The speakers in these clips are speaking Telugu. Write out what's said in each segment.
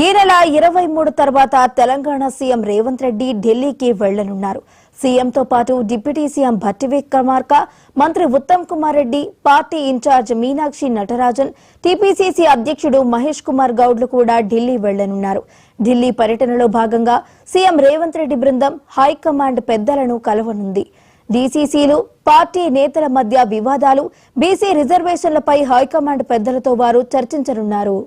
ఈ నెల 23 తర్వాత తెలంగాణ సీఎం రేవంత్ రెడ్డి ఢిల్లీకి వెళ్లనున్నారు. సీఎంతో పాటు డిప్యూటీ సీఎం భట్టి విక్రమార్క, మంత్రి Uttam Kumar Reddy, party incharge Meenakshi Natarajan, TPCC అధ్యక్షుడు మహేష్ కుమార్ గౌడ్లు కూడా ఢిల్లీ వెళ్లనున్నారు. ఢిల్లీ పర్యటనలో భాగంగా సీఎం రేవంత్ రెడ్డి బృందం హైకమాండ్ పెద్దలను కలవనుంది. డీసీసీలు, పార్టీ నేతల మధ్య వివాదాలు, బీసీ రిజర్వేషన్లపై హైకమాండ్ పెద్దలతో వారు చర్చించనున్నారు.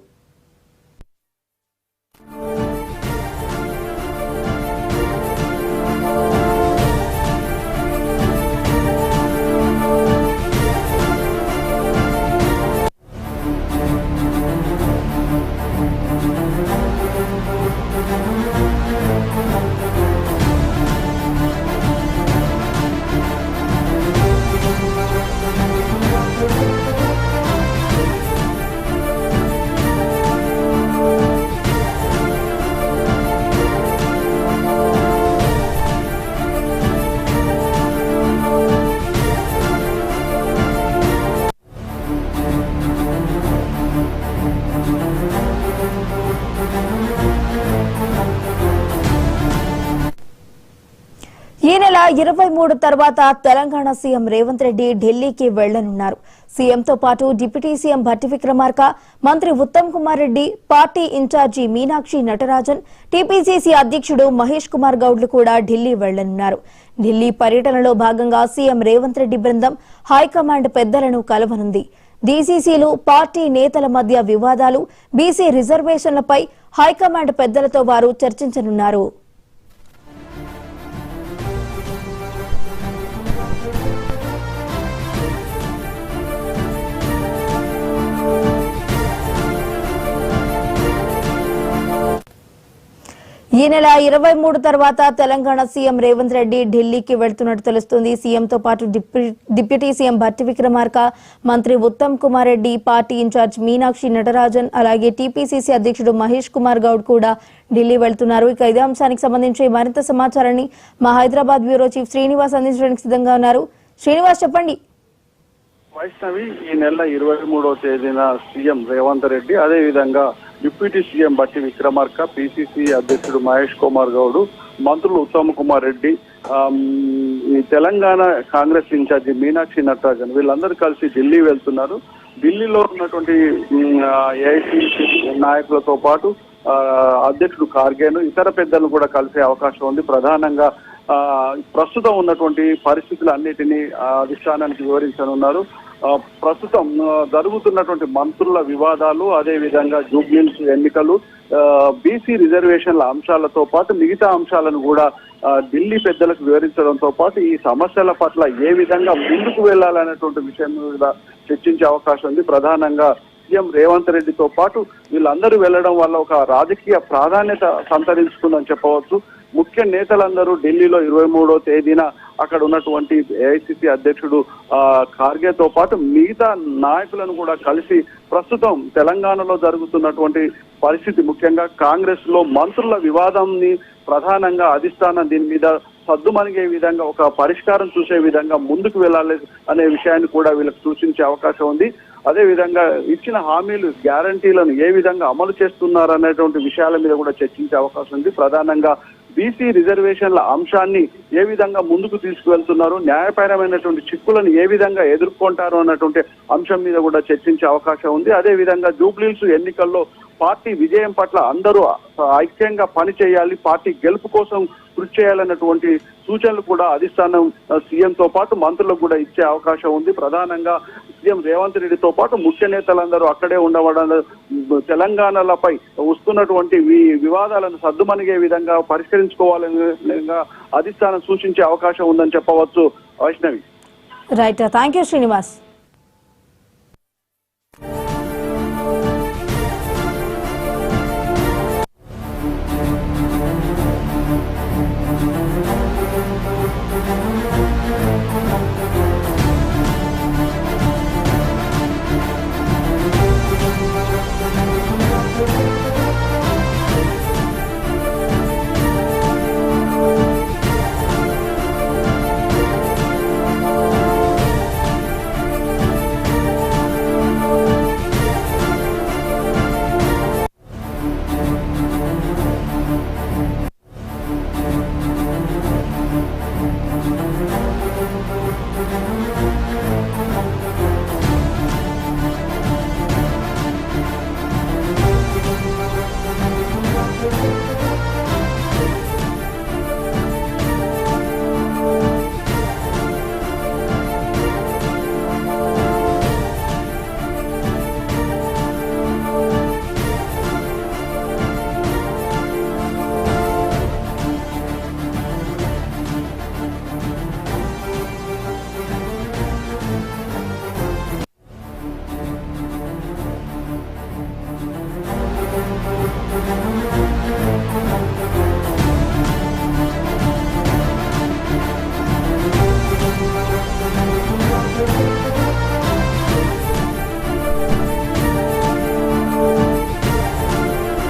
ఈ నెల 23 తర్వాత తెలంగాణ సీఎం రేవంత్ రెడ్డి ఢిల్లీకి వెళ్లనున్నారు. సీఎంతో పాటు డిప్యూటీ సీఎం భట్టి విక్రమార్క, మంత్రి Uttam Kumar Reddy, party incharge Meenakshi Natarajan, TPCC అధ్యక్షుడు మహేష్ కుమార్ గౌడ్లు కూడా ఢిల్లీ వెళ్లనున్నారు. ఢిల్లీ పర్యటనలో భాగంగా సీఎం రేవంత్ రెడ్డి బృందం హైకమాండ్ పెద్దలను కలవనుంది. డీసీసీలు, పార్టీ నేతల మధ్య వివాదాలు, బీసీ రిజర్వేషన్లపై హైకమాండ్ పెద్దలతో వారు చర్చించనున్నారు. ఈ నెల 23 తర్వాత తెలంగాణ సీఎం రేవంత్ రెడ్డి ఢిల్లీకి వెళ్తున్నట్టు తెలుస్తుంది. సీఎంతో పాటు డిప్యూటీ సీఎం భట్టి విక్రమార్క, మంత్రి ఉత్తమ్ కుమార్ రెడ్డి, పార్టీ ఇన్ఛార్జ్ మీనాక్షి నటరాజన్, అలాగే టీపీసీసీ అధ్యక్షుడు మహేష్ కుమార్ గౌడ్ కూడా ఢిల్లీ వెళ్తున్నారు. ఇక ఇదే అంశానికి సంబంధించి మరింత సమాచారాన్ని మా హైదరాబాద్ బ్యూరో చీఫ్ శ్రీనివాస్ అందించడానికి సిద్ధంగా ఉన్నారు. శ్రీనివాస్, చెప్పండి. వైష్ణవి, ఈ నెల 23వ తేదీన సీఎం రేవంత్ రెడ్డి, అదే విధంగా deputy CM Bhatti Vikramarka, PCC అధ్యక్షుడు మహేష్ కుమార్ గౌడ్, మంత్రులు ఉత్తమ్ కుమార్ రెడ్డి, ఈ తెలంగాణ కాంగ్రెస్ ఇన్ఛార్జి మీనాక్షి నటరాజన్ వీళ్ళందరూ కలిసి ఢిల్లీ వెళ్తున్నారు. ఢిల్లీలో ఉన్నటువంటి ఏఐసీసీ నాయకులతో పాటు అధ్యక్షుడు ఖార్గేను, ఇతర పెద్దలను కూడా కలిసే అవకాశం ఉంది. ప్రధానంగా ప్రస్తుతం ఉన్నటువంటి పరిస్థితులన్నిటినీ అధిష్టానానికి వివరించనున్నారు. ప్రస్తుతం జరుగుతున్నటువంటి మంత్రుల వివాదాలు, అదే విధంగా జూబ్లీహిల్స్ ఎన్నికలు, బీసీ రిజర్వేషన్ల అంశాలతో పాటు మిగతా అంశాలను కూడా ఢిల్లీ పెద్దలకు వివరించడంతో పాటు ఈ సమస్యల పట్ల ఏ విధంగా ముందుకు వెళ్లాలనేటువంటి విషయం మీద చర్చించే అవకాశం ఉంది. ప్రధానంగా సీఎం రేవంత్ రెడ్డితో పాటు వీళ్ళందరూ వెళ్లడం వల్ల ఒక రాజకీయ ప్రాధాన్యత సంతరించుకుందని చెప్పవచ్చు. ముఖ్య నేతలందరూ ఢిల్లీలో 23వ తేదీన అక్కడ ఉన్నటువంటి ఏఐసీసీ అధ్యక్షుడు ఖార్గేతో పాటు మిగతా నాయకులను కూడా కలిసి ప్రస్తుతం తెలంగాణలో జరుగుతున్నటువంటి పరిస్థితి, ముఖ్యంగా కాంగ్రెస్ లో మంత్రుల వివాదాన్ని ప్రధానంగా అధిష్టానం దీని మీద సద్దుమణిగే విధంగా ఒక పరిష్కారం చూసే విధంగా ముందుకు వెళ్ళాలి అనే విషయాన్ని కూడా వీళ్ళకి సూచించే అవకాశం ఉంది. అదే విధంగా ఇచ్చిన హామీలు, గ్యారంటీలను ఏ విధంగా అమలు చేస్తున్నారు అనేటువంటి విషయాల మీద కూడా చర్చించే అవకాశం ఉంది. ప్రధానంగా బీసీ రిజర్వేషన్ల అంశాన్ని ఏ విధంగా ముందుకు తీసుకువెళ్తున్నారు, న్యాయపరమైనటువంటి చిక్కులను ఏ విధంగా ఎదుర్కొంటారు అన్నటువంటి అంశం మీద కూడా చర్చించే అవకాశం ఉంది. అదే విధంగా జూబ్లీహిల్స్ ఎన్నికల్లో పార్టీ విజయం పట్ల అందరూ ఐక్యంగా పనిచేయాలి, పార్టీ గెలుపు కోసం కృషి చేయాలన్నటువంటి సూచనలు కూడా అధిష్టానం సీఎంతో పాటు మంత్రులకు కూడా ఇచ్చే అవకాశం ఉంది. ప్రధానంగా సీఎం రేవంత్ రెడ్డితో పాటు ముఖ్య నేతలందరూ అక్కడే ఉండవడం, తెలంగాణలపై వస్తున్నటువంటి వివాదాలను సద్దుమణిగే విధంగా పరిష్కరించుకోవాలని అధిష్టానం సూచించే అవకాశం ఉందని చెప్పవచ్చు. Vaishnavi, right, thank you Srinivas.